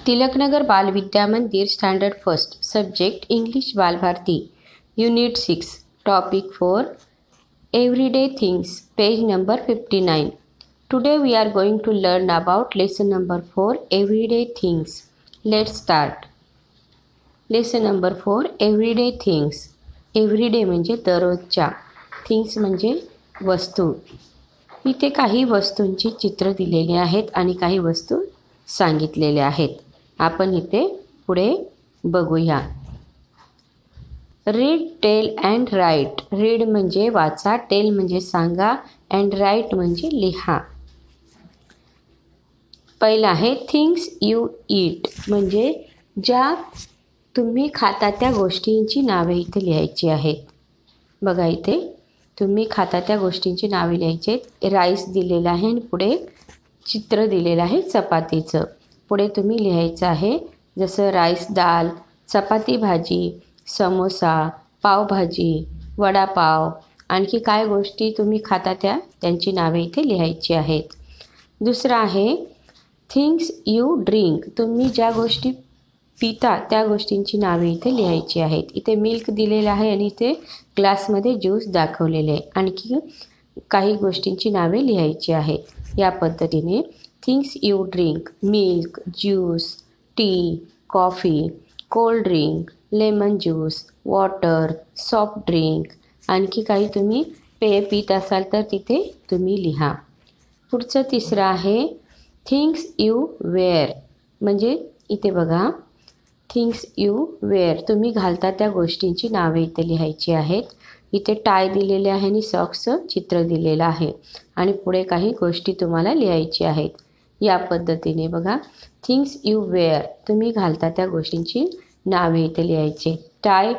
तिलकनगर बाल विद्या मंदिर standard first subject English Balbharati unit 6 topic 4 everyday things page number 59. Today we are going to learn about lesson number 4 everyday things. Let's start. Lesson number 4 everyday things. Everyday म्हणजे दररोजच्या, things म्हणजे वस्तू. इथे काही वस्तूंची चित्र दिलेली आहेत आणि काही वस्तू सांगितलेल्या आहेत. आपण इथे पुढे बघूया. Read, tell and write. Read म्हणजे वाचा, टेल म्हणजे सांगा, अँड राईट म्हणजे लिहा. पहिला आहे थिंग्स यू ईट, म्हणजे ज्या तुम्ही खाता त्या गोष्टींची नावे इथे लिहायची आहेत. बघा इथे तुम्ही खाता त्या गोष्टींची नावे लिहायची आहेत. राईस दिलेला आहे आणि पुढे चित्र दिलेलं आहे चपातीचं. पुढे तुम्ही लिहायचं आहे जसं राईस दाल, चपाती भाजी, समोसा, पावभाजी, वडापाव, आणखी काय गोष्टी तुम्ही खाता त्यांची नावे इथे लिहायची आहेत. दुसरं आहे थिंग्स यू ड्रिंक, तुम्ही ज्या गोष्टी पिता त्या गोष्टींची नावे इथे लिहायची आहेत. इथे मिल्क दिलेलं आहे आणि इथे ग्लासमध्ये ज्यूस दाखवलेले आहे. आणखी काही गोष्टींची नावे लिहायची आहेत. या पद्धतीने things you drink, milk, juice, T, coffee, cold drink, lemon juice, water, soft drink, आणखी काही तुम्ही पेय पित असाल तर तिथे तुम्ही लिहा. पुढचं तिसरं आहे थिंग्स यू वेअर, म्हणजे इथे बघा थिंग्स यू वेअर, तुम्ही घालता त्या गोष्टींची नावे इथे लिहायची आहेत. इथे टाय दिलेले आहे आणि सॉक्सचं चित्र दिलेलं आहे आणि पुढे काही गोष्टी तुम्हाला लिहायची आहेत. या पद्धतीने बघा थिंग्स यू वेअर, तुम्ही घालता त्या गोष्टींची नावे इथे लिहायची. टाय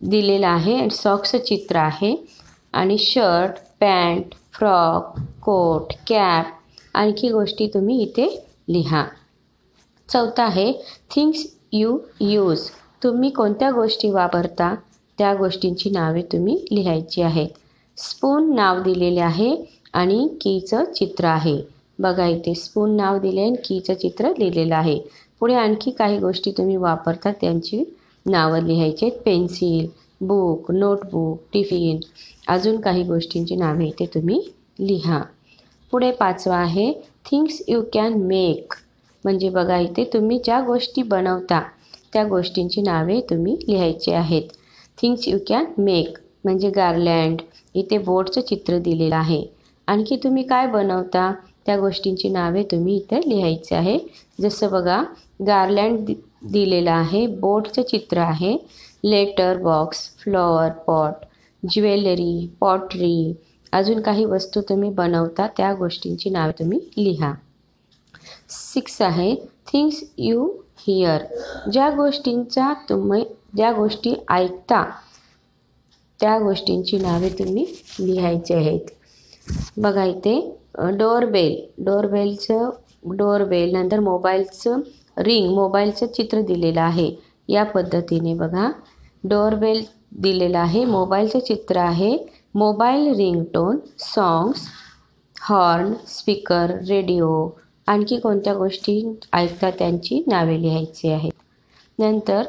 दिलेला आहे आणि सॉक्सचं चित्र आहे आणि shirt, pant, frock, coat, cap, आणखी गोष्टी तुम्ही इथे लिहा. चौथा आहे थिंग्स यू यूज, तुम्ही कोणत्या गोष्टी वापरता त्या गोष्टींची नावे तुम्ही लिहायची आहेत. स्पून नाव दिलेले आहे आणि कीचं चित्र आहे. बघा इथे स्पून नाव दिले आणि कीचं चित्र लिहिलेलं आहे. पुढे आणखी काही गोष्टी तुम्ही वापरता त्यांची नावं लिहायची आहेत. पेन्सिल, बुक, नोटबुक, टिफिन, अजून काही गोष्टींची नावे इथे तुम्ही लिहा. पुढे पाचवा आहे थिंग्स यू कॅन मेक, म्हणजे बघा इथे तुम्ही ज्या गोष्टी बनवता त्या गोष्टींची नावे तुम्ही लिहायची आहेत. थिंग्स यू कॅन मेक म्हणजे गार्लँड, इथे बोर्डचं चित्र दिलेलं आहे. आणखी तुम्ही काय बनवता त्या गोष्टींची नावे तुम्ही इथे लिहायचे आहे. जसं बघा गार्लँड दिलेलं आहे, बोर्डचं चित्र आहे, letter box, flower pot, jewellery, pottery, अजून काही वस्तू तुम्ही बनवता त्या गोष्टींची नावे तुम्ही लिहा. 6 आहे थिंग्स यू हिअर, ज्या गोष्टी ऐकता त्या गोष्टींची नावे तुम्ही लिहायची आहेत. बघा इथे डोरबेल नंतर मोबाईलचं रिंग, मोबाईलचं चित्र दिलेलं आहे. या पद्धतीने बघा डोरबेल दिलेलं आहे, मोबाईलचं चित्र आहे, mobile ringtone, songs, horn, speaker, radio, आणखी कोणत्या गोष्टी ऐकतात त्यांची नावे लिहायची आहेत. नंतर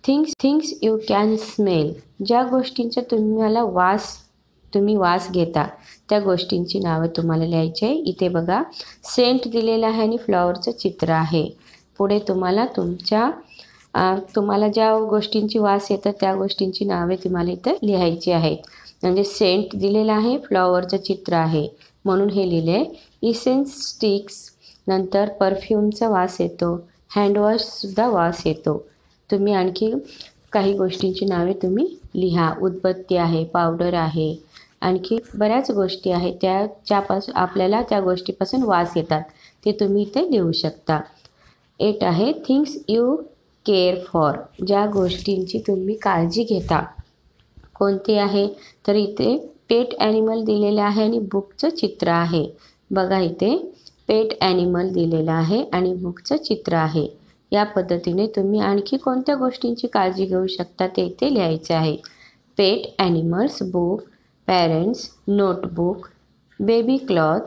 थिंग्स यू कॅन स्मेल, ज्या गोष्टींचा तुम्ही वास घेता त्या गोष्टींची नावं तुम्हाला लिहायची आहे. इथे बघा सेंट दिलेलं आहे आणि फ्लॉवरचं चित्र आहे. पुढे तुम्हाला ज्या गोष्टींची वास येतं त्या गोष्टींची नावे तुम्हाला इथं लिहायची आहेत. म्हणजे सेंट दिलेलं आहे, फ्लॉवरचं चित्र आहे म्हणून हे लिहिले. इसेन्स स्टिक्स, नंतर परफ्यूमचा वास येतो, हँडवॉशसुद्धा वास येतो. तुम्ही आणखी काही गोष्टींची नावे तुम्ही लिहा. उदबत्ती आहे, पावडर आहे, आणखी बऱ्याच गोष्टी आहेत ज्यापासून आपल्याला त्या गोष्टीपासून वास येतात ते तुम्ही इथे लिहू शकता. 8 आहे थिंग्स यू केअर फॉर, ज्या गोष्टींची तुम्ही काळजी घेता. कोणती आहे तर इथे पेट ॲनिमल दिलेलं आहे आणि बुकचं चित्र आहे. बघा इथे पेट ॲनिमल दिलेलं आहे आणि बुकचं चित्र आहे. या पद्धतीने तुम्ही आणखी कोणत्या गोष्टींची काळजी घेऊ शकता ते इथे लिहायचे आहे. Pet animals, book, parents, notebook, baby cloth,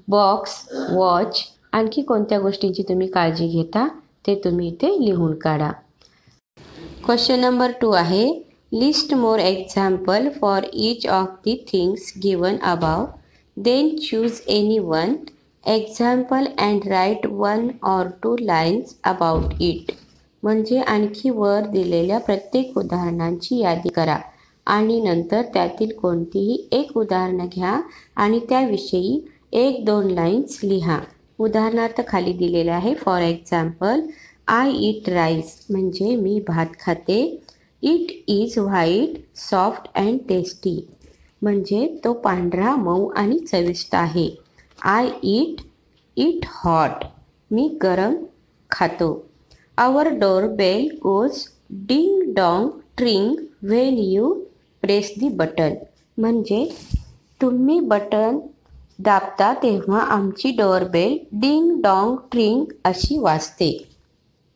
box, watch, आणखी कोणत्या गोष्टींची तुम्ही काळजी घेता ते तुम्ही इथे लिहून काढा. क्वेश्चन नंबर 2 आहे, list more example for each of the things given above, then choose any one example and write 1 or 2 lines about it. म्हणजे आणखी वर दिलेल्या प्रत्येक उदाहरणांची यादी करा आणि नंतर त्यातील कोणतीही एक उदाहरणं घ्या आणि त्याविषयी 1-2 लाईन्स लिहा. उदाहरणार्थ खाली दिलेले आहे. For example, I eat rice म्हणजे मी भात खाते. It is white soft and tasty म्हणजे तो पांढरा मऊ आणि चविष्ट आहे. आय इट हॉट मी गरम खातो. Our door bell goes ding dong tring when you press the button म्हणजे तुम्ही बटन दाबता तेव्हा आमची डोअरबेल डिंग डॉंग ट्रिंग अशी वाजते.